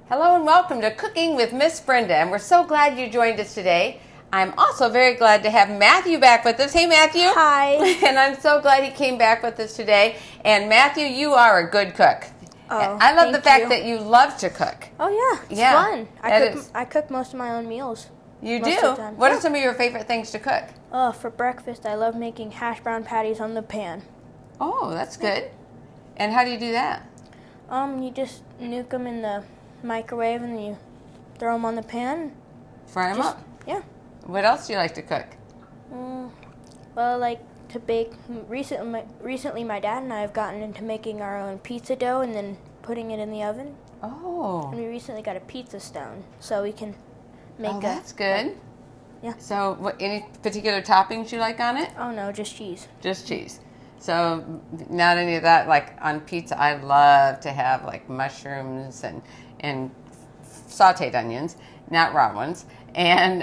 Hello and welcome to Cooking with Miss Brenda, and we're so glad you joined us today. I'm also very glad to have Matthew back with us. Hey, Matthew. Hi. And I'm so glad he came back with us today. And Matthew, you are a good cook. Oh, I love the fact you. that you love to cook. Oh yeah, it's fun. I cook most of my own meals. You do? What are some of your favorite things to cook? For breakfast, I love making hash brown patties on the pan. Oh, that's good. And how do you do that? You just nuke them in the microwave and then you throw them on the pan. Fry them up? Yeah. What else do you like to cook? Well, I like to bake. Recently, my dad and I have gotten into making our own pizza dough and then putting it in the oven. Oh. And we recently got a pizza stone, so we can make that's good. Yeah. So, any particular toppings you like on it? Oh no, just cheese. Just cheese. So, not any of that. Like on pizza, I love to have like mushrooms and sautéed onions, not raw ones. And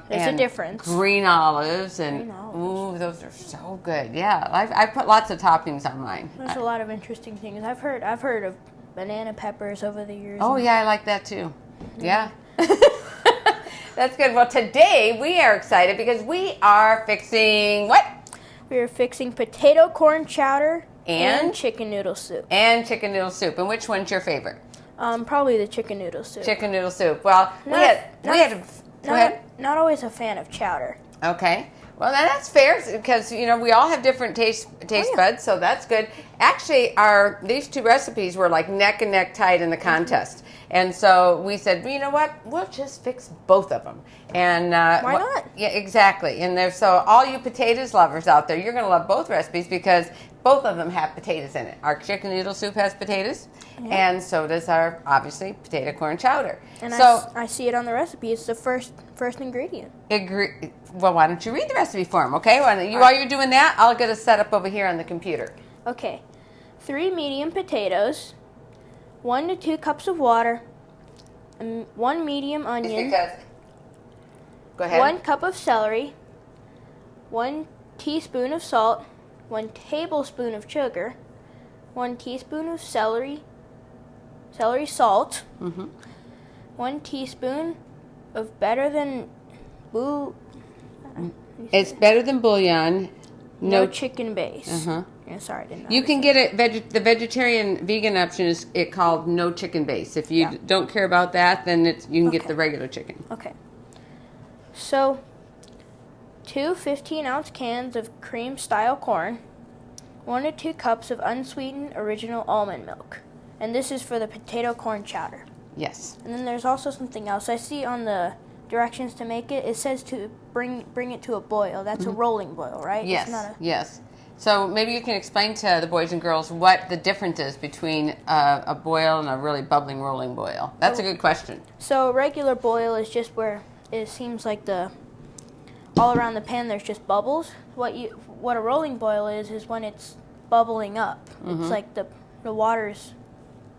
there's a difference. Green olives and ooh, those are so good. Yeah, I put lots of toppings on mine. There's a lot of interesting things. I've heard of banana peppers over the years. Oh yeah, I like that too. Yeah. That's good. Well, today we are excited because we are fixing what? We are fixing potato corn chowder and chicken noodle soup. And chicken noodle soup. And which one's your favorite? Probably the chicken noodle soup. Chicken noodle soup. Well, not always a fan of chowder. Okay. Well, that's fair because we all have different taste buds, so that's good. Actually, these two recipes were like neck and neck tied in the contest, and so we said, well, you know what? We'll just fix both of them. And why not? Yeah, exactly. And so all you potatoes lovers out there, you're going to love both recipes because both of them have potatoes in it. Our chicken noodle soup has potatoes, and so does our, obviously, potato corn chowder. And so I see it on the recipe. It's the first ingredient. Well, why don't you read the recipe for them, okay? While you're doing that, I'll get a setup over here on the computer. Okay. 3 medium potatoes, 1 to 2 cups of water, 1 medium onion, Go ahead. 1 cup of celery, 1 teaspoon of salt, 1 tablespoon of sugar, 1 teaspoon of celery salt, 1 teaspoon of better than It's better than bouillon. No chicken base. Yeah, sorry, I didn't know. You can get it. The vegetarian vegan option is called no chicken base. If you don't care about that, then you can get the regular chicken. Okay. So, 2 15-ounce cans of cream-style corn, 1 to 2 cups of unsweetened original almond milk, and this is for the potato corn chowder. Yes. And then there's also something else. I see on the directions to make it. It says to bring it to a boil. That's a rolling boil, right? Yes. It's not Yes. So maybe you can explain to the boys and girls what the difference is between a boil and a really bubbling rolling boil. That's a good question. So a regular boil is just where it seems like all around the pan there's just bubbles. What a rolling boil is when it's bubbling up. It's like the water's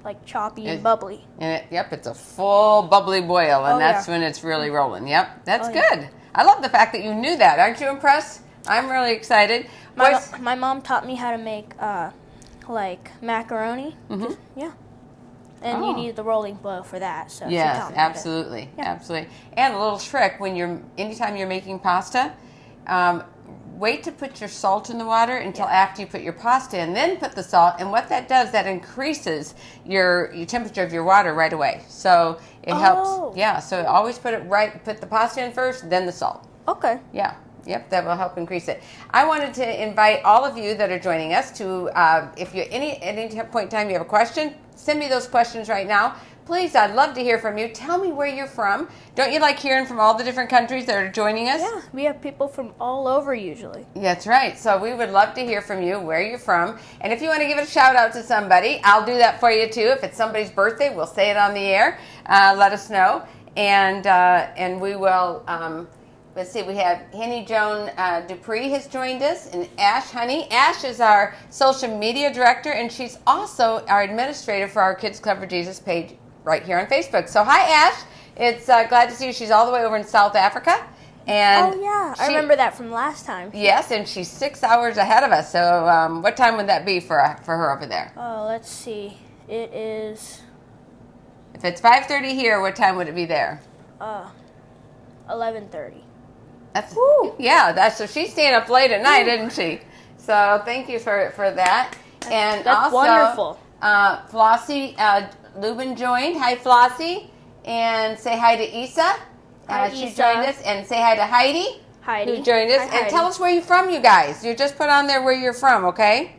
like choppy and bubbly. And it's a full bubbly boil, and that's when it's really rolling. Yep, that's good. Yeah. I love the fact that you knew that. Aren't you impressed? I'm really excited. My mom taught me how to make like macaroni. And you need the rolling boil for that. So yes, absolutely, absolutely. And a little trick anytime you're making pasta, wait to put your salt in the water until after you put your pasta in, then put the salt. And what that does, that increases your temperature of your water right away. So it helps. Yeah. So always put the pasta in first, then the salt. Okay. Yeah. Yep, that will help increase it. I wanted to invite all of you that are joining us to, if you at any point in time you have a question, send me those questions right now. Please, I'd love to hear from you. Tell me where you're from. Don't you like hearing from all the different countries that are joining us? Yeah, we have people from all over usually. That's right. So we would love to hear from you, where you're from. And if you want to give a shout out to somebody, I'll do that for you too. If it's somebody's birthday, we'll say it on the air. Let us know. And we will... let's see, we have Henny Joan Dupree has joined us, and Ash Honey. Ash is our social media director, and she's also our administrator for our Kids Clever Jesus page right here on Facebook. So hi, Ash. It's glad to see you. She's all the way over in South Africa. And I remember that from last time. Yes, and she's 6 hours ahead of us. So what time would that be for her over there? Oh, let's see. It is... If it's 5:30 here, what time would it be there? 11:30. That's yeah. So she's staying up late at night, isn't she? So thank you for that. And That's also, wonderful. Flossie Lubin joined. Hi, Flossie, and say hi to Isa. Hi, she Isa. joined us, and say hi to Heidi. Heidi. Who joined us. Hi, And Heidi. tell us where you're from, you guys. You just put on there where you're from, okay?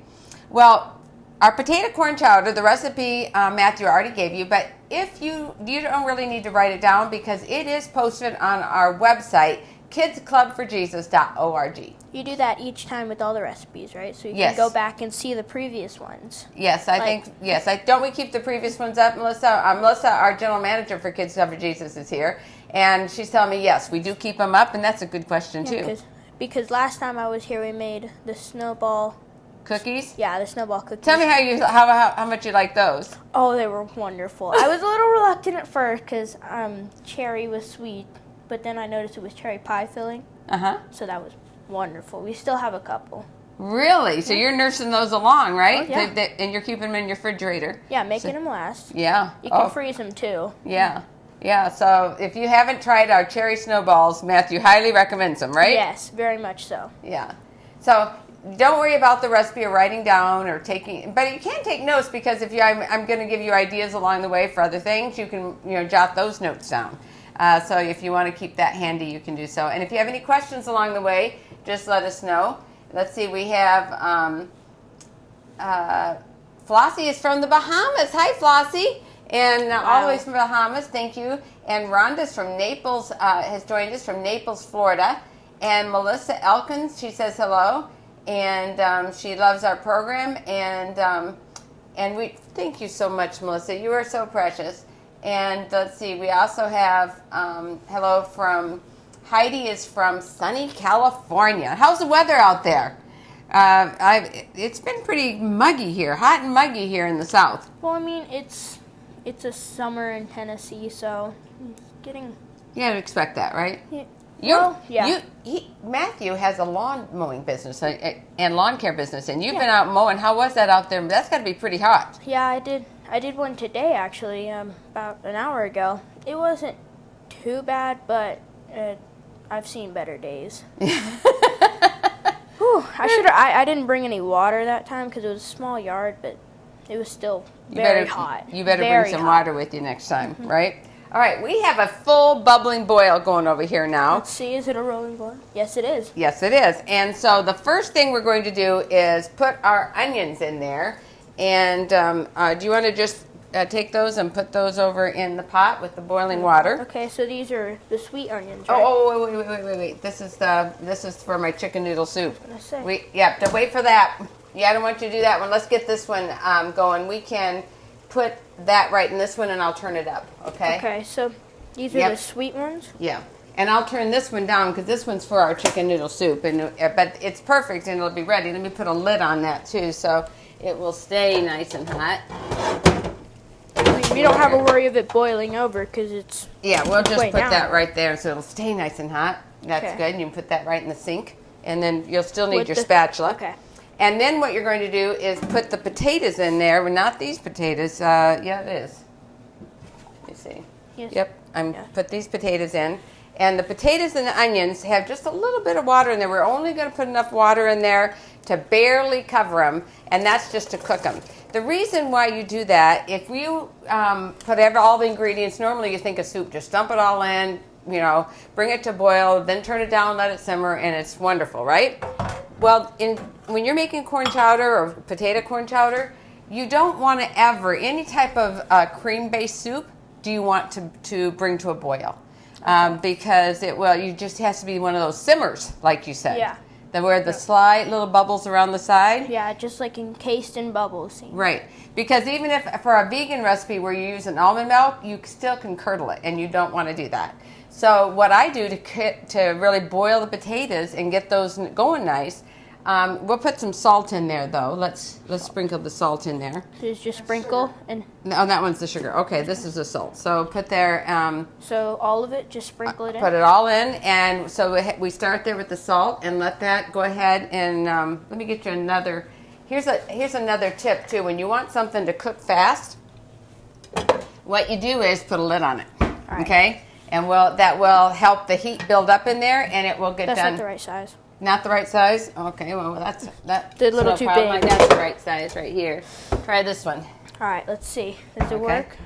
Well, our potato corn chowder, the recipe Matthew already gave you, but if you don't really need to write it down because it is posted on our website, kidsclubforjesus.org. You do that each time with all the recipes, right? So you Yes. can go back and see the previous ones. Yes, I think, yes. Don't we keep the previous ones up, Melissa? Melissa, our general manager for Kids Club for Jesus, is here, and she's telling me, yes, we do keep them up, and that's a good question, too. Because last time I was here, we made the snowball Cookies? Yeah, the snowball cookies. Tell me how much you like those. Oh, they were wonderful. I was a little reluctant at first because cherry was sweet, but then I noticed it was cherry pie filling. So that was wonderful. We still have a couple. Really? So you're nursing those along, right? Oh, yeah. And you're keeping them in your refrigerator. Yeah, making them last. Yeah. You can freeze them too. Yeah. Yeah, so if you haven't tried our cherry snowballs, Matthew highly recommends them, right? Yes, very much so. Yeah. So don't worry about the recipe or writing down or taking, but you can take notes because if I'm going to give you ideas along the way for other things, you can jot those notes down. So if you want to keep that handy, you can do so. And if you have any questions along the way, just let us know. Let's see, we have Flossie is from the Bahamas. Hi, Flossie. And all the way from Bahamas, thank you. And Rhonda's from Naples, has joined us from Naples, Florida. And Melissa Elkins, she says hello. And she loves our program. And we thank you so much, Melissa. You are so precious. And let's see, we also have hello from Heidi is from sunny California. How's the weather out there? It's been pretty muggy here, hot and muggy here in the south. Well, I mean, it's a summer in Tennessee, so it's getting... You gotta expect that, right? Yeah. Matthew has a lawn mowing business and lawn care business, and you've been out mowing. How was that out there? That's got to be pretty hot. Yeah, I did one today, actually, about an hour ago. It wasn't too bad, but I've seen better days. Whew, I didn't bring any water that time because it was a small yard, but it was still very hot. You better bring some water with you next time, right? All right, we have a full bubbling boil going over here now. Let's see, is it a rolling boil? Yes, it is. Yes, it is. And so the first thing we're going to do is put our onions in there. And do you want to just take those and put those over in the pot with the boiling water? Okay, so these are the sweet onions, right? Oh, wait. This is for my chicken noodle soup. To wait for that. Yeah, I don't want you to do that one. Let's get this one going. We can put that right in this one, and I'll turn it up, okay? Okay, so these are the sweet ones? Yeah, and I'll turn this one down because this one's for our chicken noodle soup, but it's perfect, and it'll be ready. Let me put a lid on that, too, so it will stay nice and hot. We don't have a worry of it boiling over because it's... Yeah, we'll just put that right there so it'll stay nice and hot. That's good. You can put that right in the sink, and then you'll still need your spatula. Okay. And then what you're going to do is put the potatoes in there. Well, not these potatoes. Yeah, it is. Let me see. Yes. Yep, put these potatoes in. And the potatoes and the onions have just a little bit of water in there. We're only going to put enough water in there to barely cover them, and that's just to cook them. The reason why you do that, if you put all the ingredients, normally you think of soup, just dump it all in, bring it to boil, then turn it down, let it simmer, and it's wonderful, right? Well, when you're making corn chowder or potato corn chowder, you don't want to ever, any type of cream-based soup, do you want to bring to a boil. Because you just has to be one of those simmers, like you said. Yeah. Where the slight little bubbles around the side. Yeah, just like encased in bubbles. Right. Because even if for a vegan recipe where you use an almond milk, you still can curdle it, and you don't want to do that. So what I do to really boil the potatoes and get those going nice, we'll put some salt in there though. Let's sprinkle the salt in there. So just sprinkle and. No, that one's the sugar. Okay, this is the salt. So put there. So all of it, just sprinkle it in. Put it all in, and so we start there with the salt and let that go ahead. And let me get you another. Here's another tip too. When you want something to cook fast, what you do is put a lid on it. right. Okay? And that will help the heat build up in there, and it will get done. That's not the right size. Not the right size? Okay, well, that's a little no too problem. big. That's the right size right here. Try this one. All right, let's see. Does it work?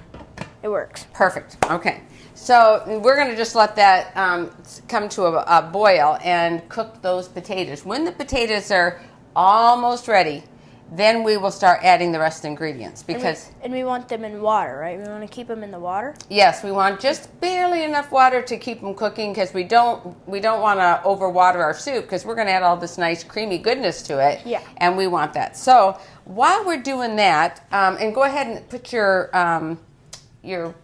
It works. Perfect. Okay. So we're going to just let that come to a boil and cook those potatoes. When the potatoes are almost ready, then we will start adding the rest of the ingredients because and we want them in water, right? We want to keep them in the water. yes, we want just barely enough water to keep them cooking because we don't want to overwater our soup because we're going to add all this nice creamy goodness to it. Yeah. And we want that. So while we're doing that, and go ahead and put your here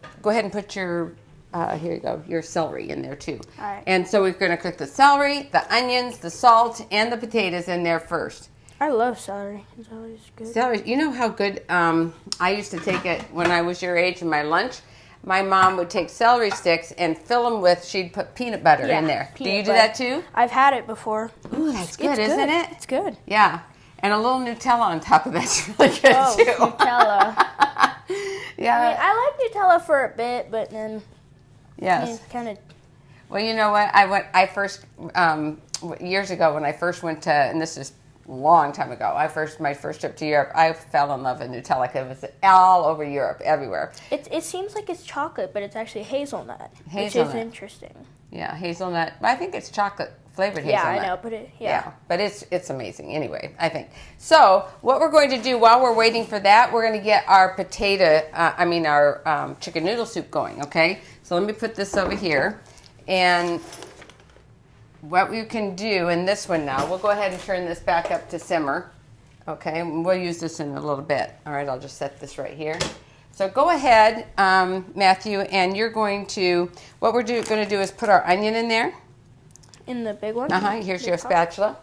you go, your celery in there too. All right. And so we're going to cook the celery, the onions, the salt, and the potatoes in there first. I love celery. Celery's good. Celery, you know how good, I used to take it when I was your age in my lunch. My mom would take celery sticks and fill them with, she'd put peanut butter in there. Do you do that too? I've had it before. Ooh, that's good, isn't it? It's good. Yeah. And a little Nutella on top of that's really good too. Nutella. Yeah. I mean, I like Nutella for a bit, but then Yes. kind of. Well, you know what? Years ago when I first went to, and this is a long time ago, my first trip to Europe, I fell in love with Nutella because it was all over Europe, everywhere. It seems like it's chocolate, but it's actually hazelnut, which Hazelnut. is interesting. Yeah, hazelnut. I think it's chocolate flavored Yeah, hazelnut. I know, but But it's amazing anyway, I think. So what we're going to do while we're waiting for that, we're going to get our our chicken noodle soup going, okay? So let me put this over here. And what we can do in this one now, we'll go ahead and turn this back up to simmer, okay? We'll use this in a little bit. All right, I'll just set this right here. So go ahead, Matthew, and you're going to, what we're going to do is put our onion in there. In the big one? Here's your spatula.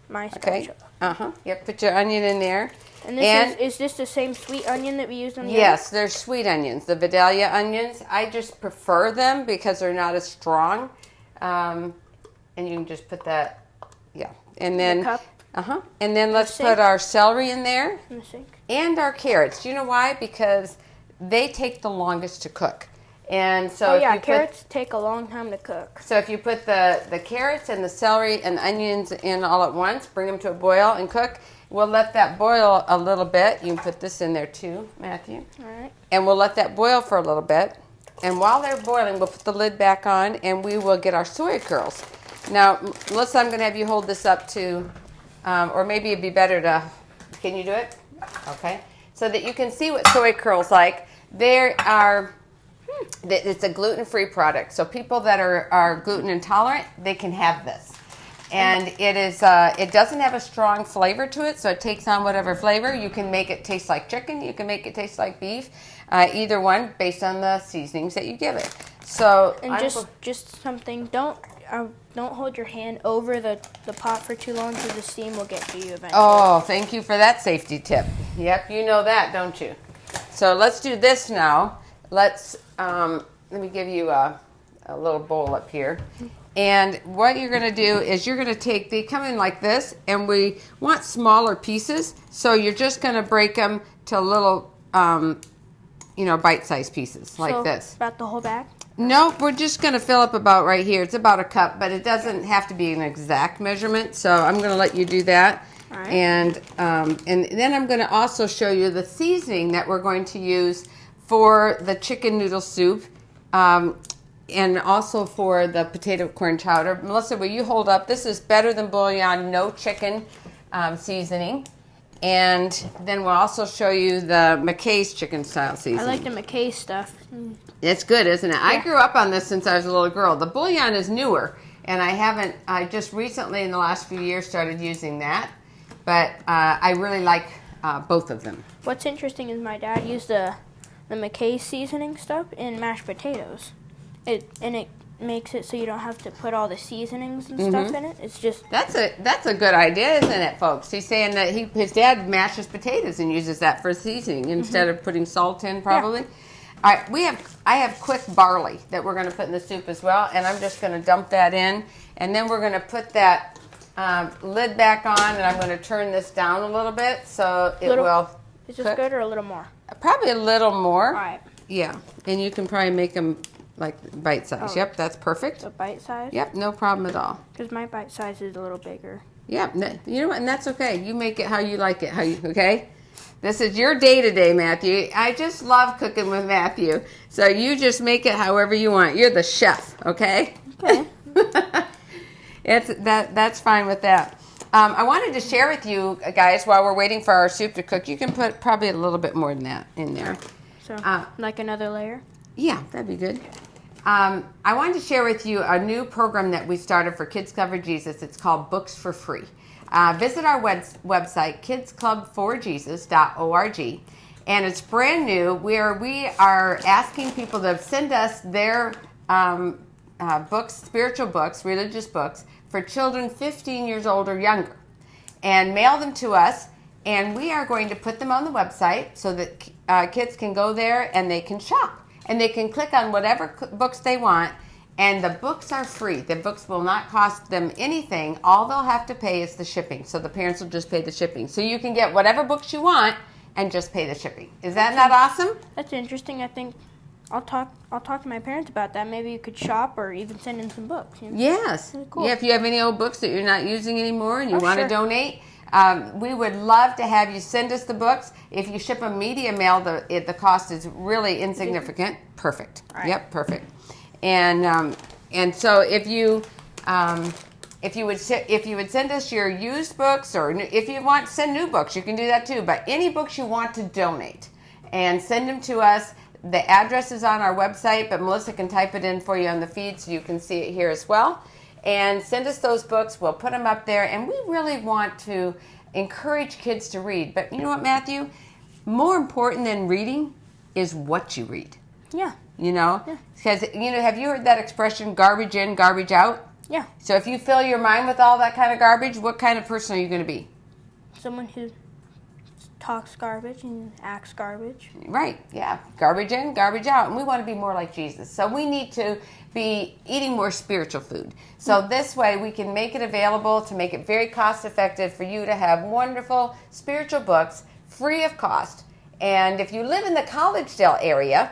My spatula. Okay. Yep, put your onion in there. And is this the same sweet onion that we used on the Yes, they're sweet onions, the Vidalia onions. I just prefer them because they're not as strong. And you can just put that, and then, cup? And then let's put our celery in there. In the sink? And our carrots. Do you know why? Because they take the longest to cook. And so carrots take a long time to cook. So if you put the carrots and the celery and the onions in all at once, bring them to a boil and cook. We'll let that boil a little bit. You can put this in there too, Matthew. All right. And we'll let that boil for a little bit. And while they're boiling, we'll put the lid back on and we will get our soy curls. Now, Melissa, I'm going to have you hold this up to, or maybe it'd be better to, can you do it? Okay. So that you can see what soy curls like. It's a gluten-free product. So people that are gluten intolerant, they can have this. And it doesn't have a strong flavor to it, so it takes on whatever flavor. You can make it taste like chicken. You can make it taste like beef. Either one, based on the seasonings that you give it. So and just something. Don't hold your hand over the pot for too long, because the steam will get to you eventually. Oh, thank you for that safety tip. Yep, you know that, don't you? So let's do this now. Let me give you a little bowl up here. And what you're going to do is you're going to they come in like this, and we want smaller pieces. So you're just going to break them to little, bite-sized pieces like this. About the whole bag? No, we're just going to fill up about right here. It's about a cup, but it doesn't have to be an exact measurement. So I'm going to let you do that. All right. And then I'm going to also show you the seasoning that we're going to use for the chicken noodle soup. And also for the potato corn chowder. Melissa, will you hold up? This is better than bouillon, no chicken seasoning. And then we'll also show you the McKay's chicken style seasoning. I like the McKay stuff. It's good, isn't it? Yeah. I grew up on this since I was a little girl. The bouillon is newer, and I just recently in the last few years started using that. But I really like both of them. What's interesting is my dad used the McKay seasoning stuff in mashed potatoes. It makes it so you don't have to put all the seasonings and stuff in it. It's just that's a good idea, isn't it, folks? He's saying that his dad mashes potatoes and uses that for seasoning instead of putting salt in, probably. Yeah. All right, I have quick barley that we're going to put in the soup as well, and I'm just going to dump that in, and then we're going to put that lid back on, and I'm going to turn this down a little bit so it will. Is this good or a little more? Probably a little more. All right. Yeah, and you can probably make them like bite size. Oh. Yep, that's perfect. The bite size? Yep, no problem at all. Because my bite size is a little bigger. Yep, you know what, and that's okay. You make it how you like it. Okay? This is your day today, Matthew. I just love cooking with Matthew. So you just make it however you want. You're the chef, okay? Okay. That's fine with that. I wanted to share with you guys while we're waiting for our soup to cook. You can put probably a little bit more than that in there. So, like another layer? Yeah, that'd be good. I wanted to share with you a new program that we started for Kids Cover Jesus. It's called Books for Free. Visit our website, kidsclub4jesus.org, and it's brand new, where we are asking people to send us their books, spiritual books, religious books, for children 15 years old or younger, and mail them to us, and we are going to put them on the website so that kids can go there and they can shop, and they can click on whatever books they want. And the books are free. The books will not cost them anything. All they'll have to pay is the shipping. So the parents will just pay the shipping. So you can get whatever books you want and just pay the shipping. Is that not awesome? That's interesting. I think I'll talk to my parents about that. Maybe you could shop or even send in some books. You know? Yes. Really cool. Yeah, if you have any old books that you're not using anymore and you want to sure. donate, we would love to have you send us the books. If you ship a media mail, the cost is really insignificant. Perfect. All right. Yep, perfect. And so if you would send us your used books, or if you want to send new books, you can do that too. But any books you want to donate and send them to us. The address is on our website, but Melissa can type it in for you on the feed so you can see it here as well. And send us those books. We'll put them up there. And we really want to encourage kids to read. But you know what, Matthew? More important than reading is what you read. Yeah. You know? Yeah. Because, have you heard that expression, garbage in, garbage out? Yeah. So if you fill your mind with all that kind of garbage, what kind of person are you going to be? Someone who talks garbage and acts garbage. Right, yeah. Garbage in, garbage out. And we want to be more like Jesus. So we need to be eating more spiritual food. So this way we can make it available to make it very cost effective for you to have wonderful spiritual books free of cost. And if you live in the Collegedale area,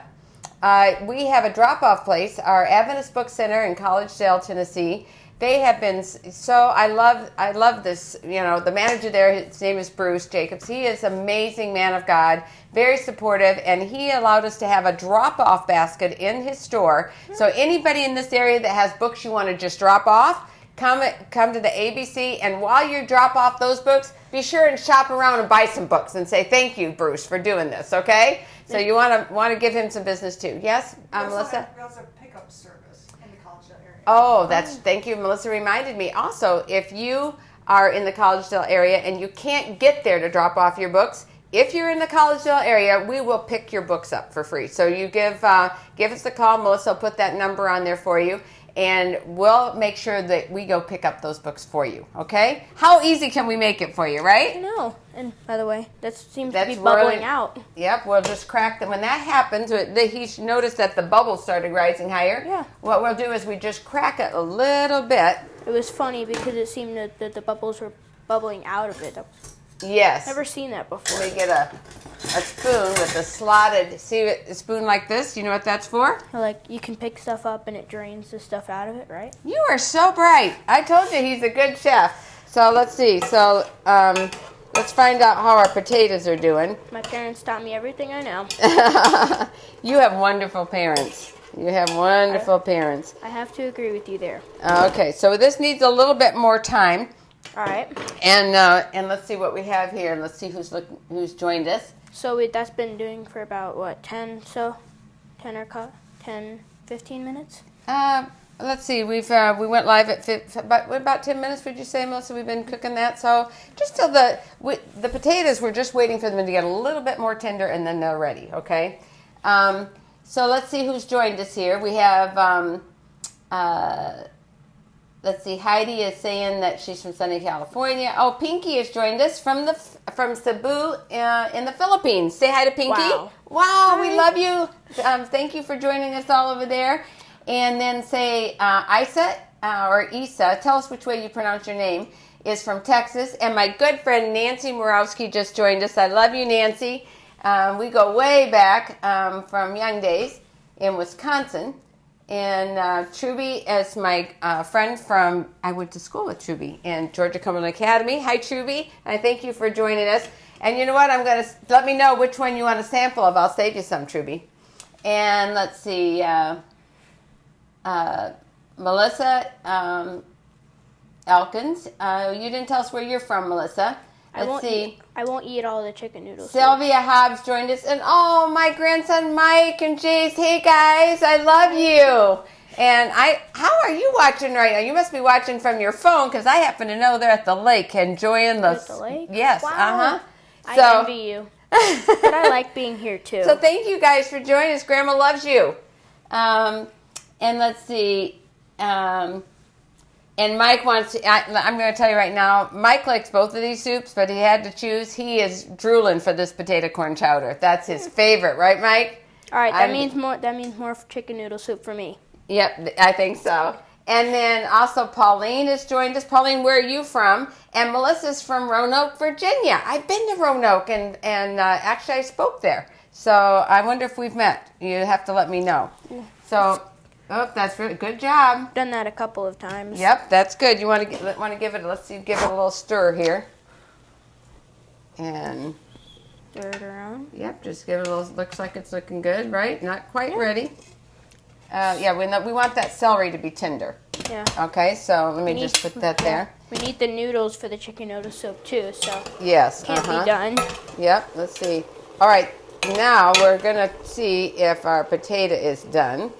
we have a drop-off place, our Adventist Book Center in Collegedale, Tennessee. They have been I love this, the manager there, his name is Bruce Jacobs. He is an amazing man of God, very supportive, and he allowed us to have a drop-off basket in his store. So anybody in this area that has books you want to just drop off, come to the ABC, and while you drop off those books, be sure and shop around and buy some books and say thank you, Bruce, for doing this, okay? So you want to give him some business too. Yes, Melissa? We also have pickup service in the Collegedale area. Oh, thank you. Melissa reminded me. Also, if you are in the Collegedale area and you can't get there to drop off your books, if you're in the Collegedale area, we will pick your books up for free. So you give us a call. Melissa will put that number on there for you, and we'll make sure that we go pick up those books for you, okay? How easy can we make it for you, right? I know. And by the way, that seems to be bubbling out. Yep, we'll just crack them. When that happens, he noticed that the bubbles started rising higher. Yeah. What we'll do is we just crack it a little bit. It was funny because it seemed that the bubbles were bubbling out of it. Yes. Never seen that before. We get a spoon with a slotted, a spoon like this. You know what that's for? Like, you can pick stuff up and it drains the stuff out of it, right? You are so bright. I told you he's a good chef. So let's see. So let's find out how our potatoes are doing. My parents taught me everything I know. You have wonderful parents. You have wonderful parents. I have to agree with you there. Okay, so this needs a little bit more time. All right. And let's see what we have here. And let's see who's joined us. So that's been doing for about, 10, 15 minutes? Let's see. We went live at about 10 minutes. Would you say, Melissa? We've been cooking that. So just till the potatoes, we're just waiting for them to get a little bit more tender, and then they're ready. Okay. So let's see who's joined us here. We have. Let's see. Heidi is saying that she's from sunny California. Oh, Pinky has joined us from Cebu in the Philippines. Say hi to Pinky. Wow, we love you. Thank you for joining us all over there. And then say Isa or Isa. Tell us which way you pronounce your name. Is from Texas. And my good friend Nancy Morawski just joined us. I love you, Nancy. We go way back from young days in Wisconsin. And Truby is my friend from, I went to school with Truby in Georgia Cumberland Academy. Hi, Truby. I thank you for joining us. And you know what? I'm going to, let me know which one you want a sample of. I'll save you some, Truby. And let's see, Melissa Elkins. You didn't tell us where you're from, Melissa. Let's see. I won't eat all the chicken noodles. Sylvia Hobbs joined us. And oh, my grandson Mike and Jace. Hey, guys. I love you. And how are you watching right now? You must be watching from your phone because I happen to know they're at the lake enjoying the... At the lake? Yes. Wow. So, I envy you. But I like being here, too. So thank you guys for joining us. Grandma loves you. And let's see. And Mike wants to, I'm going to tell you right now, Mike likes both of these soups, but he had to choose. He is drooling for this potato corn chowder. That's his favorite, right, Mike? All right, that means more chicken noodle soup for me. Yep, I think so. And then also Pauline has joined us. Pauline, where are you from? And Melissa's from Roanoke, Virginia. I've been to Roanoke, and actually I spoke there. So I wonder if we've met. You have to let me know. So... Oh, that's really good job. Done that a couple of times. Yep, that's good. You want to give it? Let's see, give it a little stir here, and stir it around. Yep, just give it a little. Looks like it's looking good, right? Not quite ready. Yeah, we want that celery to be tender. Yeah. Okay, so let me just put that there. We need the noodles for the chicken noodle soup too, so yes, can't be done. Yep. Let's see. All right, now we're gonna see if our potato is done.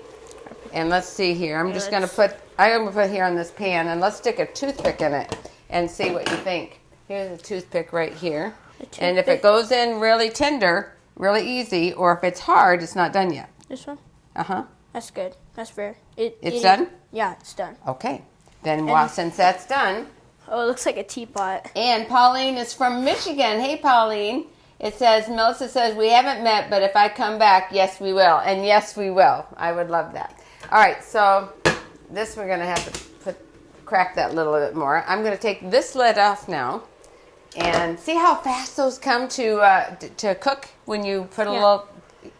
And let's see here. I'm going to put here on this pan, and let's stick a toothpick in it and see what you think. Here's a toothpick right here. And if it goes in really tender, really easy, or if it's hard, it's not done yet. This one? Uh-huh. That's good. That's fair. It's done? Yeah, it's done. Okay. Then since that's done. Oh, it looks like a teapot. And Pauline is from Michigan. Hey, Pauline. It says, Melissa says, we haven't met, but if I come back, yes, we will. And yes, we will. I would love that. All right, so this we're going to have to crack that a little bit more. I'm going to take this lid off now and see how fast those come to cook when you put a little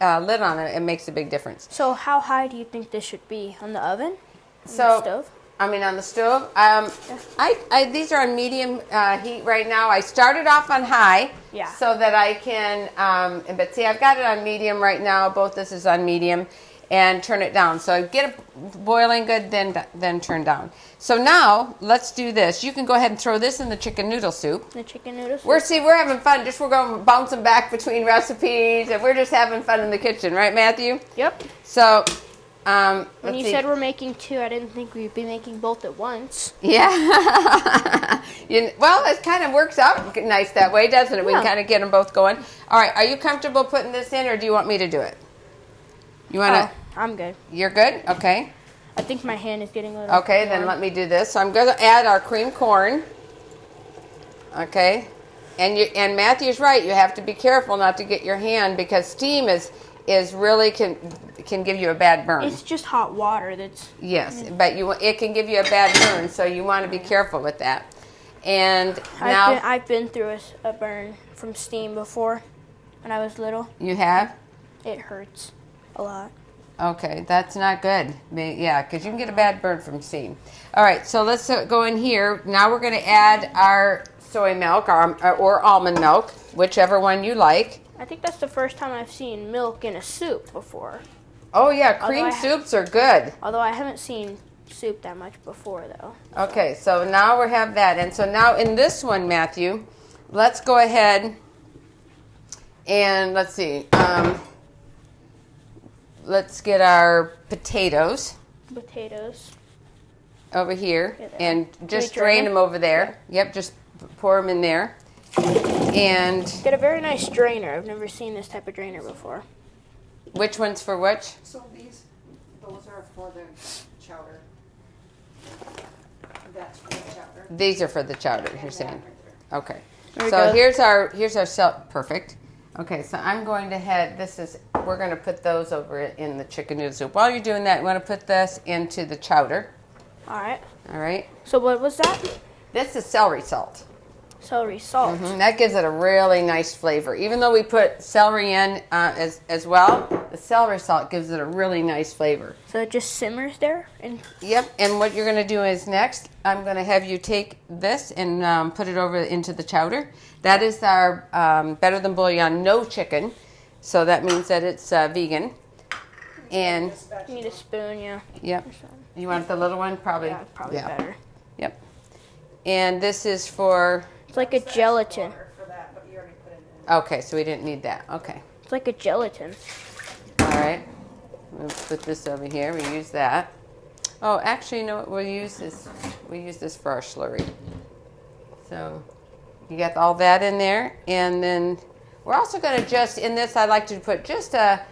lid on it. It makes a big difference. So how high do you think this should be? On the oven? On the stove? I mean on the stove. These are on medium heat right now. I started off on high so that I can, but see I've got it on medium right now. Both this is on medium. And turn it down. So get it boiling good, then turn down. So now let's do this. You can go ahead and throw this in the chicken noodle soup. The chicken noodle soup. We're having fun. We're going bouncing back between recipes, and we're just having fun in the kitchen, right, Matthew? Yep. So when you said we're making two, I didn't think we'd be making both at once. Yeah. Well, it kind of works out nice that way, doesn't it? We can kind of get them both going. All right. Are you comfortable putting this in, or do you want me to do it? You want to? I'm good. You're good? Okay. I think my hand is getting a little Okay, then let me do this. So I'm going to add our cream corn. Okay. And Matthew's right. You have to be careful not to get your hand because steam is really can give you a bad burn. It's just hot water that's... Yes, but it can give you a bad burn, so you want to be careful with that. And now... I've been through a burn from steam before when I was little. You have? It hurts a lot. Okay, that's not good. Yeah, because you can get a bad burn from steam. All right, so let's go in here. Now we're going to add our soy milk or almond milk, whichever one you like. I think that's the first time I've seen milk in a soup before. Oh, yeah, cream soups are good. Although I haven't seen soup that much before, though. Okay, so now we have that. And so now in this one, Matthew, let's go ahead and let's see. Let's get our potatoes. Potatoes. Over here. And just drain them over there. Yeah. Yep, just pour them in there. And... Get a very nice drainer. I've never seen this type of drainer before. Which one's for which? So those are for the chowder. That's for the chowder. These are for the chowder, you're saying. Right okay. So here's our perfect. Okay, so I'm going to we're going to put those over in the chicken noodle soup. While you're doing that, you want to put this into the chowder. All right. All right. So what was that? This is celery salt. celery salt. That gives it a really nice flavor. Even though we put celery in as well, the celery salt gives it a really nice flavor. So it just simmers there? Yep, and what you're going to do is next, I'm going to have you take this and put it over into the chowder. That is our Better Than Bouillon no chicken, so that means that it's vegan. And You need a spoon, yeah. yep, you want the little one? Probably. Yeah, probably better. Yep. And this is for... It's like a gelatin. For that, but you already put it in. Okay, so we didn't need that. Okay. It's like a gelatin. All right. We'll put this over here. We use that. Oh, actually, you know what we'll use is we use this for our slurry. So you got all that in there, and then we're also going to just in this. I like to put just a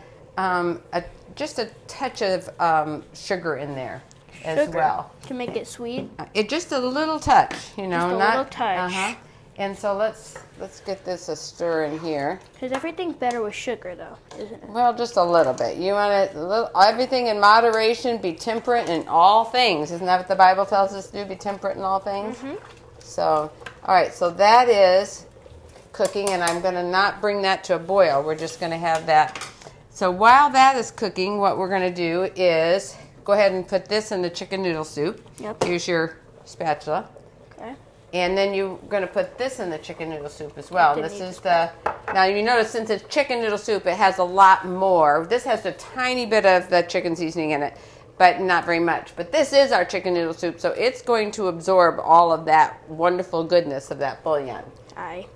touch of sugar in there as well To make it sweet. It just a little touch, you know, Just a not little touch. And so let's get this a stir in here. Because everything's better with sugar, though, isn't it? Well, just a little bit. You want to everything in moderation. Be temperate in all things. Isn't that what the Bible tells us to do? Be temperate in all things. So, all right. So that is cooking, and I'm going to not bring that to a boil. We're just going to have that. So while that is cooking, what we're going to do is go ahead and put this in the chicken noodle soup. Yep. Here's your spatula. Okay. And then you're going to put this in the chicken noodle soup as well. This is now you notice since it's chicken noodle soup, it has a lot more. This has a tiny bit of the chicken seasoning in it, but not very much. But this is our chicken noodle soup, so it's going to absorb all of that wonderful goodness of that bouillon. Aye.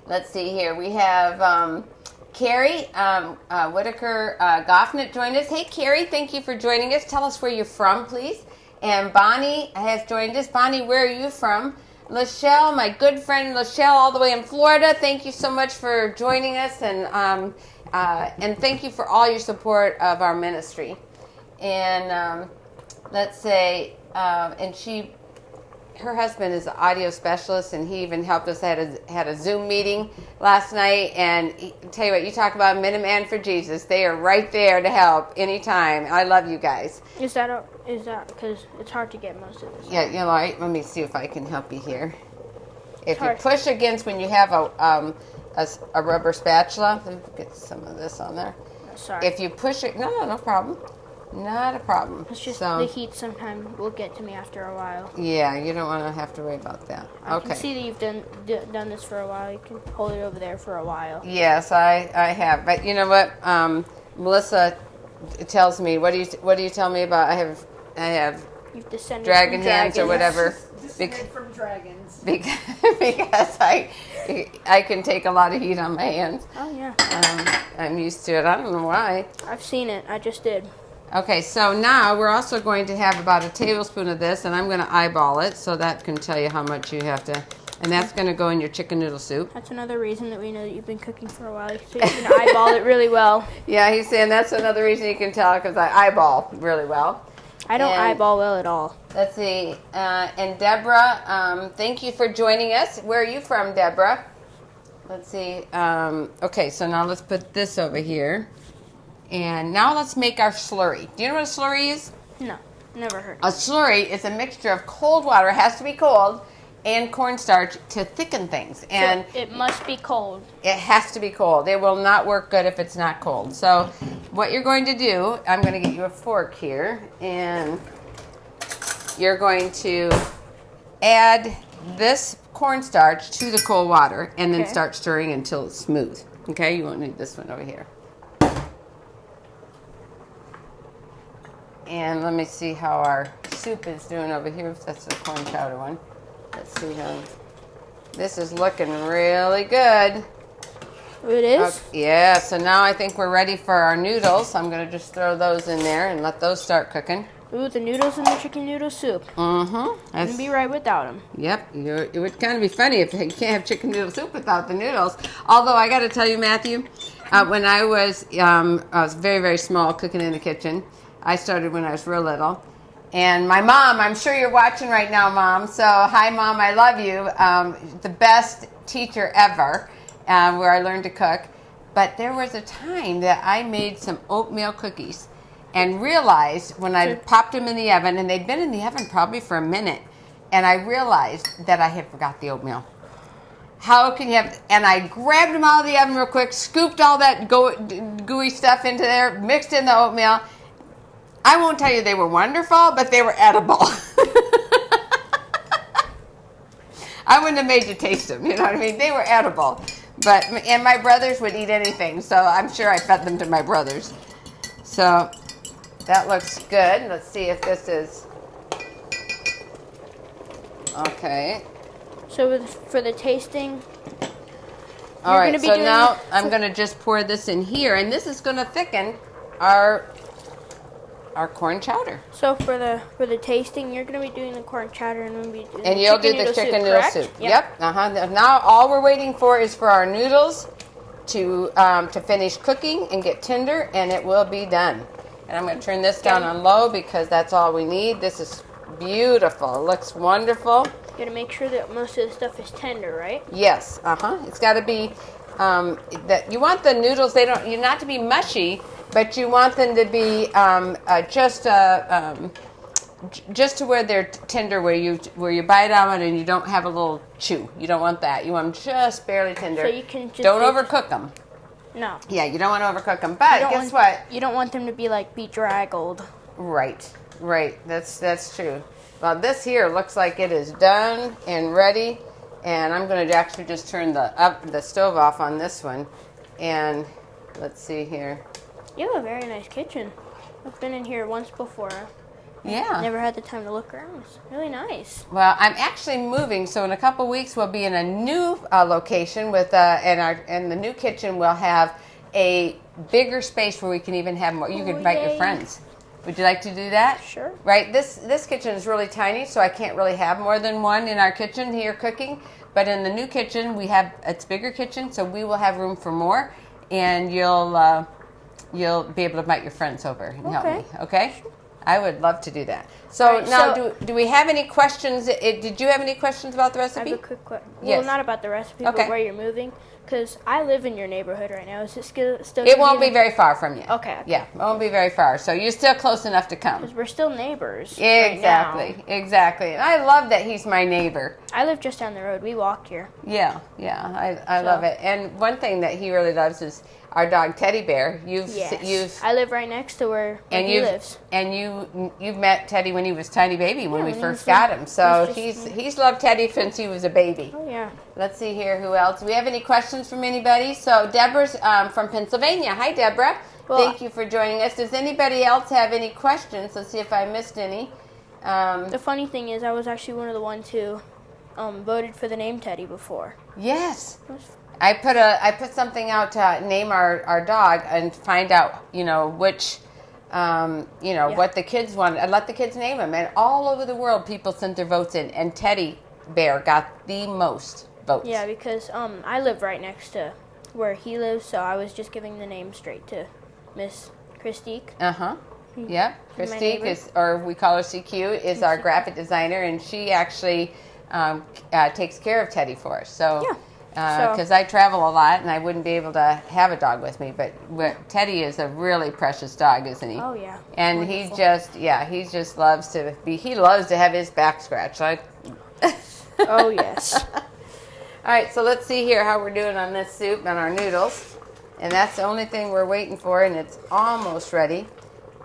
Let's see here. We have Carrie Whitaker Goffnett joined us. Hey, Carrie, thank you for joining us. Tell us where you're from, please. And Bonnie has joined us. Bonnie, where are you from? Lachelle, my good friend Lachelle, all the way in Florida. Thank you so much for joining us, and thank you for all your support of our ministry. And let's say, and her husband is an audio specialist, and he even helped us. Had a Zoom meeting last night, and tell you what, you talk about Minuteman for Jesus. They are right there to help anytime. I love you guys. Is that because it's hard to get most of this? Yeah, you know, let me see if I can help you here. If you push against when you have a rubber spatula, let me get some of this on there. Sorry. If you push it, no problem. Not a problem. It's just the heat sometimes will get to me after a while. Yeah, you don't want to have to worry about that. I can see that you've done this for a while. You can hold it over there for a while. Yes, I have. But you know what? Melissa tells me. What do you tell me about? I have You've descended dragon from hands or whatever. Descended from dragons. Because I can take a lot of heat on my hands. Oh yeah. I'm used to it. I don't know why. I've seen it. I just did. Okay, so now we're also going to have about a tablespoon of this, and I'm going to eyeball it, so that can tell you how much you have to, and that's going to go in your chicken noodle soup. That's another reason that we know that you've been cooking for a while, so you can eyeball it really well. Yeah, he's saying that's another reason you can tell, because I eyeball really well. I don't eyeball well at all. Let's see, and Deborah, thank you for joining us. Where are you from, Deborah? Let's see, okay, so now let's put this over here. And now let's make our slurry. Do you know what a slurry is? No, never heard. A slurry is a mixture of cold water, it has to be cold, and cornstarch to thicken things. And so it must be cold. It has to be cold. It will not work good if it's not cold. So what you're going to do, I'm going to get you a fork here, and you're going to add this cornstarch to the cold water and then start stirring until it's smooth. Okay, you won't need this one over here. And let me see how our soup is doing over here. That's the corn chowder one. Let's see how this is looking really good. It is? Okay, yeah, so now I think we're ready for our noodles. I'm going to just throw those in there and let those start cooking. Ooh, the noodles in the chicken noodle soup. Mm-hmm. Couldn't be right without them. Yep. It would kind of be funny if you can't have chicken noodle soup without the noodles. Although I got to tell you, Matthew, when I was very, very small cooking in the kitchen, I started when I was real little. And my mom, I'm sure you're watching right now, Mom. So, hi, Mom, I love you. The best teacher ever, where I learned to cook. But there was a time that I made some oatmeal cookies and realized when I popped them in the oven, and they'd been in the oven probably for a minute, and I realized that I had forgot the oatmeal. How can you have? And I grabbed them out of the oven real quick, scooped all that gooey stuff into there, mixed in the oatmeal. I won't tell you they were wonderful, but they were edible. I wouldn't have made you taste them, you know what I mean? They were edible. And my brothers would eat anything, so I'm sure I fed them to my brothers. So that looks good. Let's see if this is okay. So for the tasting, all right, so now I'm going to just pour this in here, and this is going to thicken our corn chowder. So for the tasting, you're going to be doing the corn chowder, and we'll be doing and you'll do the chicken noodle soup. Yep. Now all we're waiting for is for our noodles to finish cooking and get tender, and it will be done. And I'm going to turn this down on low because that's all we need. This is beautiful. It looks wonderful. You got to make sure that most of the stuff is tender, right? Yes. It's got to be that you want the noodles. You not to be mushy, but you want them to be just to where they're tender, where you bite on it and you don't have a little chew. You don't want that. You want them just barely tender. So you can just don't overcook them. No. Yeah, you don't want to overcook them. But guess what? You don't want them to be bedraggled. Right. That's true. Well, this here looks like it is done and ready, and I'm going to actually just turn the stove off on this one, and let's see here. You have a very nice kitchen. I've been in here once before. Yeah. Never had the time to look around. It's really nice. Well, I'm actually moving, so in a couple weeks we'll be in a new location with and the new kitchen will have a bigger space where we can even have more. You can invite your friends. Would you like to do that? Sure. Right. This kitchen is really tiny, so I can't really have more than one in our kitchen here cooking. But in the new kitchen, it's bigger kitchen, so we will have room for more, and you'll be able to invite your friends over and help me. Okay. I would love to do that. So right, now, do we have any questions? Did you have any questions about the recipe? I have a quick question. Yes. Well, not about the recipe, Okay. but where you're moving. Because I live in your neighborhood right now. Is it still? It won't be very far from you. Okay. Yeah, it won't be very far. So you're still close enough to come. Because we're still neighbors. Exactly. Right now. Exactly. And I love that he's my neighbor. I live just down the road. We walk here. Yeah. I love it. And one thing that he really loves is our dog Teddy Bear. I live right next to where he lives. And you've met Teddy when he was tiny baby when we first got him. So he's loved Teddy since he was a baby. Oh yeah. Let's see here. Who else? Do we have any questions from anybody? So Deborah's from Pennsylvania. Hi, Deborah. Well, thank you for joining us. Does anybody else have any questions? Let's see if I missed any. The funny thing is, I was actually one of the ones who voted for the name Teddy before. Yes. I put something out to name our dog and find out, which, what the kids wanted. I let the kids name him, and all over the world, people sent their votes in, and Teddy Bear got the most votes. Yeah, because I live right next to where he lives, so I was just giving the name straight to Miss Christique. Yep. Christique is, or we call her CQ, is our graphic designer, and she actually takes care of Teddy for us. So. Yeah. Because I travel a lot and I wouldn't be able to have a dog with me, but Teddy is a really precious dog, isn't he? Oh yeah. And Wonderful. he just loves to have his back scratched. Oh yes. All right, so let's see here how we're doing on this soup and our noodles, and that's the only thing we're waiting for, and it's almost ready.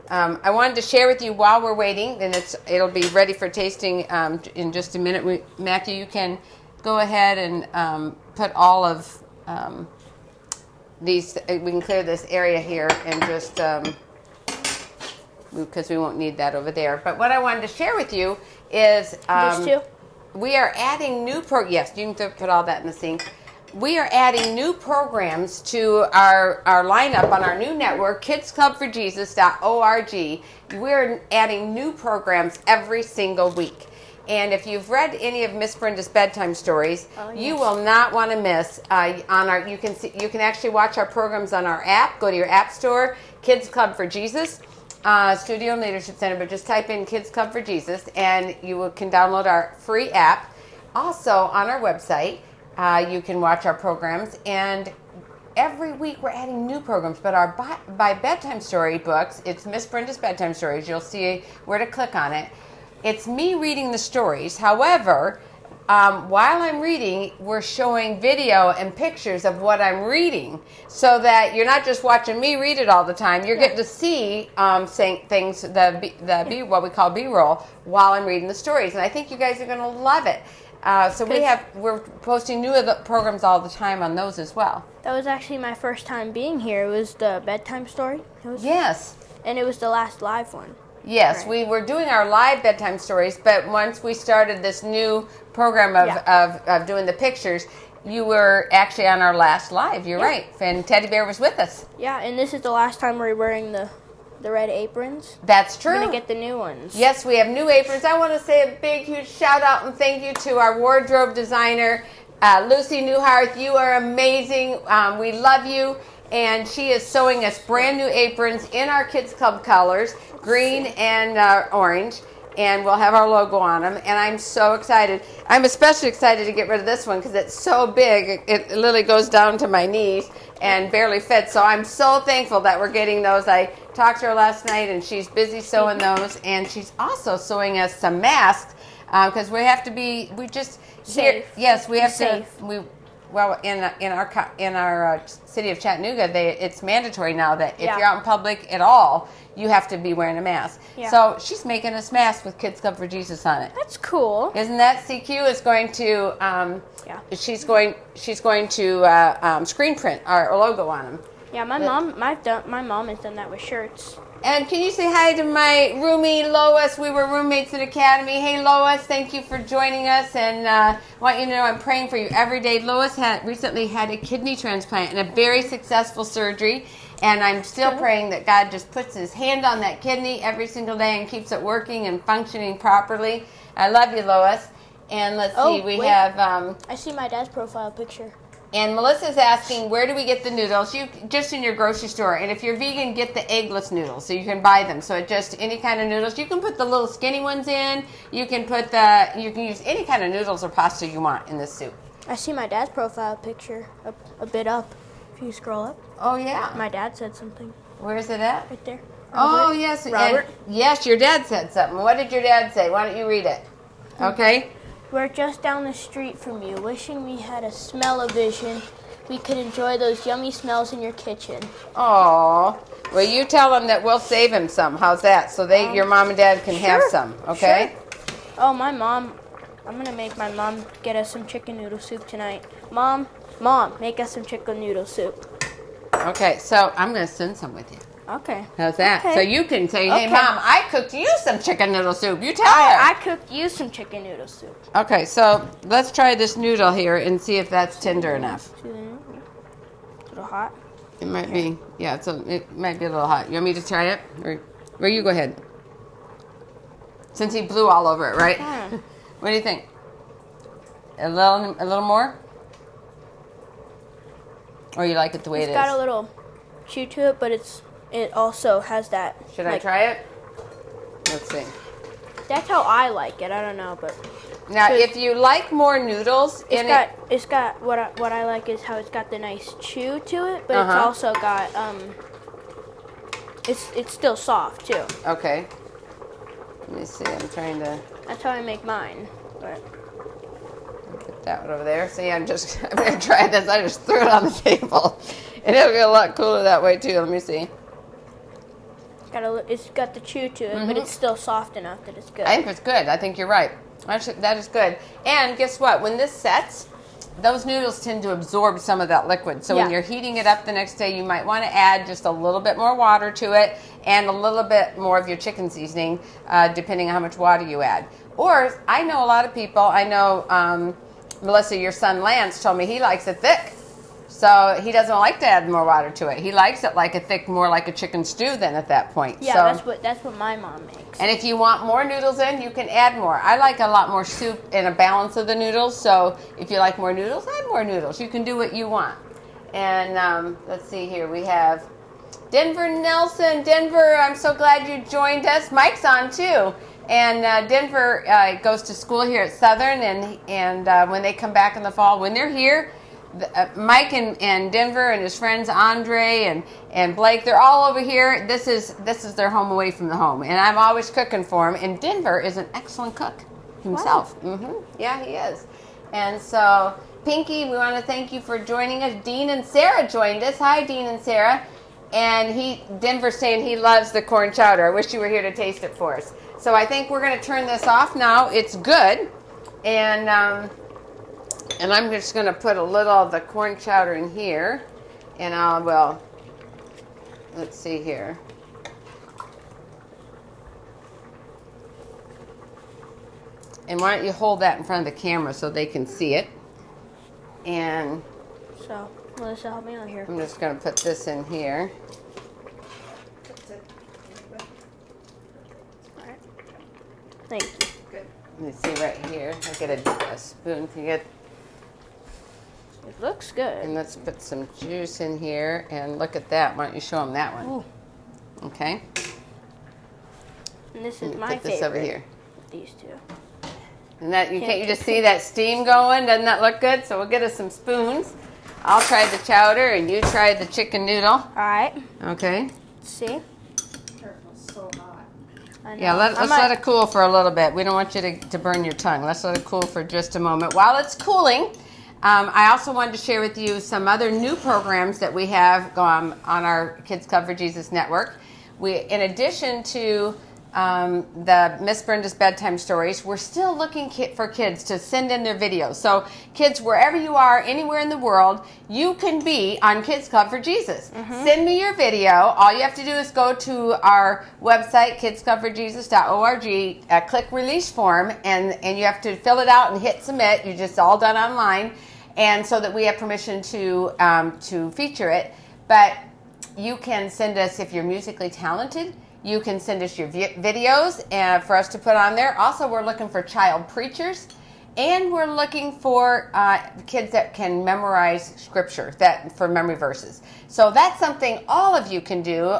I wanted to share with you while we're waiting, and it'll be ready for tasting in just a minute. Matthew, you can go ahead and put all of these. We can clear this area here and just because we won't need that over there. But what I wanted to share with you is we are adding new Yes, you can put all that in the sink. We are adding new programs to our lineup on our new network, kidsclubforjesus.org. We're adding new programs every single week. And if you've read any of Miss Brenda's bedtime stories, you will not want to miss. You can actually watch our programs on our app. Go to your app store, Kids Club for Jesus, Studio and Leadership Center, but just type in Kids Club for Jesus, and you can download our free app. Also on our website, you can watch our programs, and every week we're adding new programs. But our by bedtime story books, it's Miss Brenda's bedtime stories. You'll see where to click on it. It's me reading the stories. However, while I'm reading, we're showing video and pictures of what I'm reading, so that you're not just watching me read it all the time. You're getting to see saying things, what we call B-roll, while I'm reading the stories, and I think you guys are going to love it. So we're posting new programs all the time on those as well. That was actually my first time being here. It was the bedtime story. Yes. And it was the last live one. Yes, Right. we were doing our live bedtime stories, but once we started this new program of doing the pictures, you were actually on our last live. You're right. And Teddy Bear was with us. Yeah, and this is the last time we're wearing the red aprons. That's true. We're going to get the new ones. Yes, we have new aprons. I want to say a big, huge shout out and thank you to our wardrobe designer, Lucy Newhart. You are amazing. We love you. And she is sewing us brand new aprons in our Kids Club colors, green and orange. And we'll have our logo on them. And I'm so excited. I'm especially excited to get rid of this one because it's so big. It literally goes down to my knees and barely fits. So I'm so thankful that we're getting those. I talked to her last night and she's busy sewing those. And she's also sewing us some masks because we have to be, we just, Safe. Yes, we have Safe. to, well, in our city of Chattanooga, it's mandatory now that if you're out in public at all, you have to be wearing a mask. Yeah. So she's making us masks with Kids Club for Jesus on it. That's cool. Isn't that CQ is going to? She's going to screen print our logo on them. Yeah, my mom has done that with shirts. And can you say hi to my roomie, Lois? We were roommates in Academy. Hey, Lois, thank you for joining us. And I want you to know I'm praying for you every day. Lois recently had a kidney transplant and a very successful surgery. And I'm still praying that God just puts his hand on that kidney every single day and keeps it working and functioning properly. I love you, Lois. And let's see, we have... I see my dad's profile picture. And Melissa's asking, where do we get the noodles? You just in your grocery store. And if you're vegan, get the eggless noodles so you can buy them. So it just any kind of noodles. You can put the little skinny ones in. You can use any kind of noodles or pasta you want in this soup. I see my dad's profile picture a bit up. If you scroll up. Oh yeah. My dad said something. Where is it at? Right there. Oh yes. Robert. And yes, your dad said something. What did your dad say? Why don't you read it? Okay. We're just down the street from you, wishing we had a smell-o-vision. We could enjoy those yummy smells in your kitchen. Oh, well, you tell them that we'll save him some. How's that? So your mom and dad can have some, okay? Sure. Oh, I'm going to make my mom get us some chicken noodle soup tonight. Mom, make us some chicken noodle soup. Okay, so I'm going to send some with you. Okay. How's that? Okay. So you can say, hey, Okay. Mom, I cooked you some chicken noodle soup. You tell her. I cooked you some chicken noodle soup. Okay, so let's try this noodle here and see if that's tender enough. A little hot. It might be, yeah, it might be a little hot. You want me to try it? Or you go ahead. Since he blew all over it, right? Yeah. What do you think? A little more? Or you like it the way it is? It's got a little chew to it, but it also has that. Should I try it? Let's see. That's how I like it. I don't know, but Now, if you like more noodles it's got what I like is how it's got the nice chew to it, but it's also got it's still soft too. Okay. Let me see. I'm trying to That's how I make mine. But put that one over there. See, I'm going to try this. I just threw it on the table. And it'll be a lot cooler that way too. Let me see. it's got the chew to it, but it's still soft enough that it's good. I think it's good. I think you're right. Actually, that is good. And guess what? When this sets, those noodles tend to absorb some of that liquid. So when you're heating it up the next day, you might want to add just a little bit more water to it and a little bit more of your chicken seasoning, depending on how much water you add. Or I know a lot of people. I know Melissa, your son Lance, told me he likes it thick. So he doesn't like to add more water to it. He likes it like a thick, more like a chicken stew then at that point. Yeah, that's what my mom makes. And if you want more noodles in, you can add more. I like a lot more soup and a balance of the noodles. So if you like more noodles, add more noodles. You can do what you want. And let's see here. We have Denver Nelson. Denver, I'm so glad you joined us. Mike's on too. And Denver goes to school here at Southern. And when they come back in the fall, when they're here, Mike and Denver and his friends Andre and Blake, they're all over here. This is their home away from the home, and I'm always cooking for them. And Denver is an excellent cook. himself. Yeah, he is. And so, Pinky, we want to thank you for joining us. Dean and Sarah joined us. Hi, Dean and Sarah. And Denver's saying he loves the corn chowder. I wish you were here to taste it for us. So I think we're going to turn this off now. It's good. And I'm just going to put a little of the corn chowder in here. And let's see here. And why don't you hold that in front of the camera so they can see it. And so, Melissa, help me out here. I'm just going to put this in here. All right. Thank you. Good. Let me see right here. I'll get a spoon to get. It looks good. And let's put some juice in here. And look at that. Why don't you show them that one? Ooh. Okay. And this is Put my this favorite. over here. These two. And that can't you just see that steam going? Doesn't that look good? So we'll get us some spoons. I'll try the chowder and you try the chicken noodle. All right. Okay. Let's see. Careful, it's so hot. I know. Yeah, let's let it cool for a little bit. We don't want you to burn your tongue. Let's let it cool for just a moment. While it's cooling, I also wanted to share with you some other new programs that we have on our Kids Club for Jesus network. In addition to the Miss Brenda's bedtime stories, we're still looking for kids to send in their videos. So kids, wherever you are, anywhere in the world, you can be on Kids Club for Jesus. Send me your video. All you have to do is go to our website, kidsclubforjesus.org, click release form, and you have to fill it out and hit submit. You're just all done online, and so that we have permission to feature it. But you can send us, if you're musically talented, you can send us your videos for us to put on there. Also, we're looking for child preachers, and we're looking for kids that can memorize scripture, for memory verses. So that's something all of you can do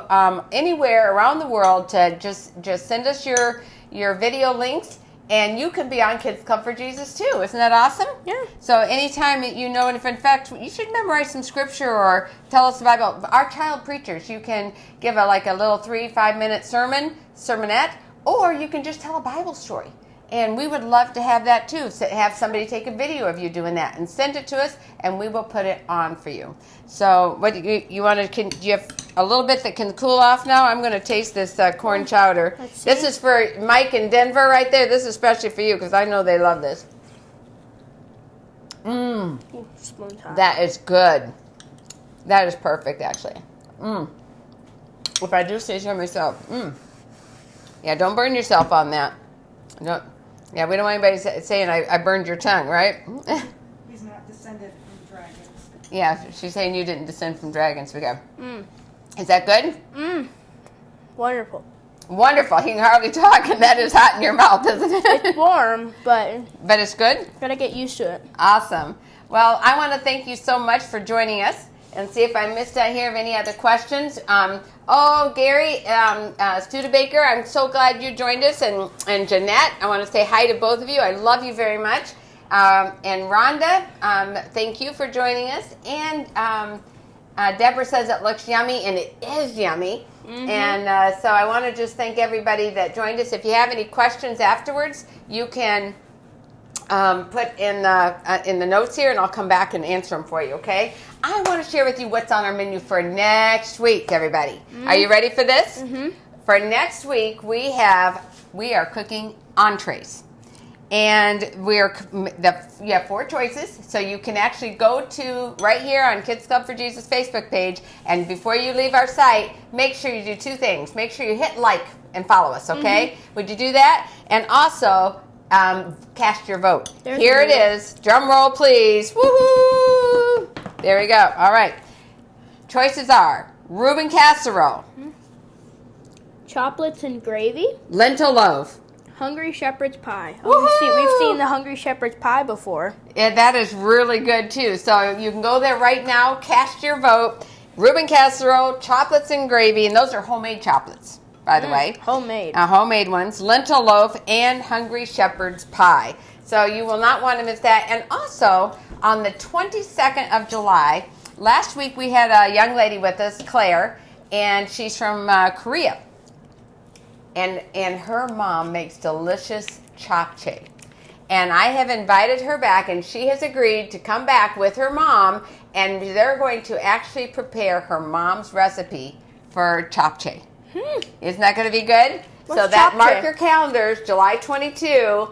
anywhere around the world. To just send us your video links, and you can be on Kids Club for Jesus too. Isn't that awesome? Yeah. So anytime you know, and if in fact you should memorize some scripture or tell us about our child preachers, you can give a little 3-5 minute sermonette, or you can just tell a Bible story. And we would love to have that too. So have somebody take a video of you doing that and send it to us, and we will put it on for you. So what you want to? Do you have a little bit that can cool off now? I'm going to taste this corn chowder. This is for Mike in Denver right there. This is especially for you because I know they love this. Spoon time. That is good. That is perfect, actually. If I do say so myself. Yeah, don't burn yourself on that. No. Yeah, we don't want anybody saying I burned your tongue, right? He's not descended from dragons. Yeah, she's saying you didn't descend from dragons. We go. Is that good? Wonderful. Wonderful. He can hardly talk, and that is hot in your mouth, isn't it? It's warm, but it's good? gotta get used to it. Awesome. Well, I want to thank you so much for joining us, and see if I missed out here of any other questions. Gary, Studebaker, I'm so glad you joined us, and Jeanette, I want to say hi to both of you. I love you very much. And Rhonda, thank you for joining us. And Deborah says it looks yummy, and it is yummy. And so I want to just thank everybody that joined us. If you have any questions afterwards, you can put in the notes here, and I'll come back and answer them for you, okay? I want to share with you what's on our menu for next week, everybody. Are you ready for this? For next week, we are cooking entrees. And you have 4 choices, so you can actually go to right here on Kids Club for Jesus Facebook page, and before you leave our site, make sure you do 2 things. Make sure you hit like and follow us, okay? Would you do that? And also, cast your vote. Here it is. Drum roll, please. Woohoo! There we go. All right. Choices are Reuben casserole, Chocolates and gravy, lentil loaf. Hungry Shepherd's pie. We've seen the Hungry Shepherd's pie before. Yeah, that is really good too. So you can go there right now, cast your vote. Reuben casserole, chocolates and gravy, and those are homemade chocolates, by the way. Homemade. Homemade ones. Lentil loaf and Hungry Shepherd's pie. So you will not want to miss that. And also, on the 22nd of July, last week we had a young lady with us, Claire, and she's from Korea. And her mom makes delicious japchae. and I have invited her back, and she has agreed to come back with her mom, and they're going to actually prepare her mom's recipe for chapche. Isn't that going to be good? What's so that chapche? mark your calendars, July 22.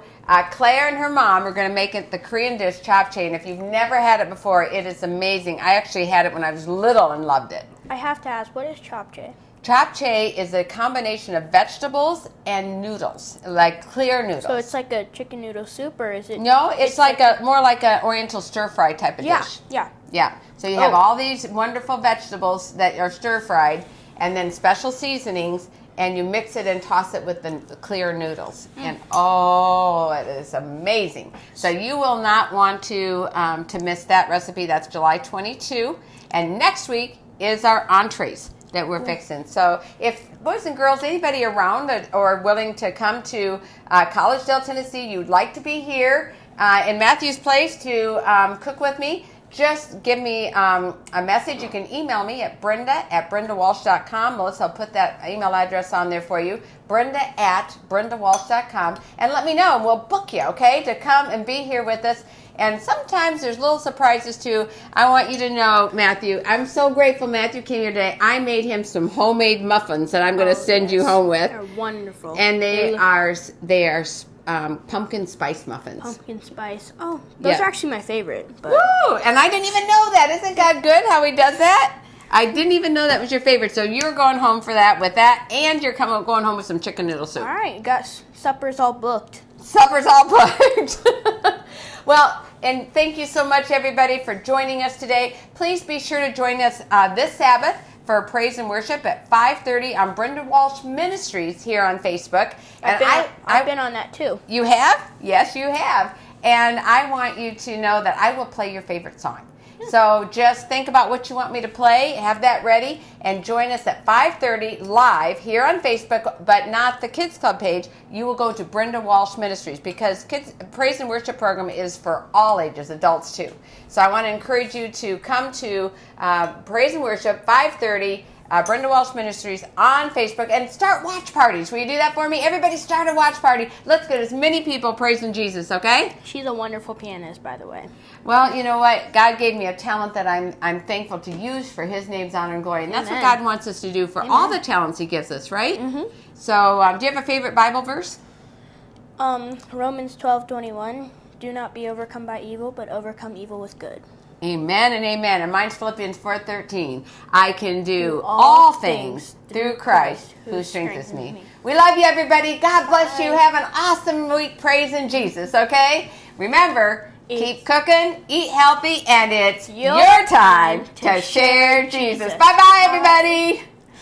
Claire and her mom are going to make it the Korean dish chapche, and if you've never had it before, it is amazing. I actually had it when I was little and loved it. I have to ask, what is chapche? Chapche is a combination of vegetables and noodles, like clear noodles. So it's like a chicken noodle soup, or is it? No, it's like more like an Oriental stir fry type of dish. Yeah. Yeah. So you have all these wonderful vegetables that are stir fried, and then special seasonings, and you mix it and toss it with the clear noodles. And it is amazing. So you will not want to miss that recipe. That's July 22. And next week is our entrees that we're fixing. So if boys and girls, anybody around or willing to come to Collegedale, Tennessee, you'd like to be here in Matthew's place to cook with me, just give me a message. You can email me at brenda@brendawalsh.com. Melissa will put that email address on there for you, brenda@brendawalsh.com, and let me know, and we'll book you, okay, to come and be here with us. And sometimes there's little surprises too. I want you to know, Matthew, I'm so grateful Matthew came here today. I made him some homemade muffins that I'm going to send you home with. They're wonderful. And they are pumpkin spice muffins. Pumpkin spice. Oh, those are actually my favorite. But. Woo! And I didn't even know that. Isn't God good how he does that? I didn't even know that was your favorite. So you're going home for that with that, and you're going home with some chicken noodle soup. All right, got suppers all booked. Supper's all booked. Well, and thank you so much, everybody, for joining us today. Please be sure to join us this Sabbath for praise and worship at 5:30 on Brenda Walsh Ministries here on Facebook. And I've been on that too. You have? Yes, you have. And I want you to know that I will play your favorite song. So just think about what you want me to play, have that ready, and join us at 5:30 live here on Facebook, but not the Kids Club page. You will go to Brenda Walsh Ministries, because Kids Praise and Worship program is for all ages, adults too. So I want to encourage you to come to Praise and Worship, 5:30, Brenda Walsh Ministries on Facebook, and start watch parties. Will you do that for me? Everybody start a watch party. Let's get as many people praising Jesus, okay? She's a wonderful pianist, by the way. Well, you know what? God gave me a talent that I'm thankful to use for his name's honor and glory. And that's what God wants us to do for all the talents he gives us, right? Mm-hmm. So do you have a favorite Bible verse? Romans 12:21. Do not be overcome by evil, but overcome evil with good. Amen and amen. And mine's Philippians 4:13. I can do all things through Christ who strengthens me. We love you, everybody. God bless you. Have an awesome week praising Jesus, okay? Remember, keep cooking, eat healthy, and it's your time to share Jesus. Bye-bye, everybody.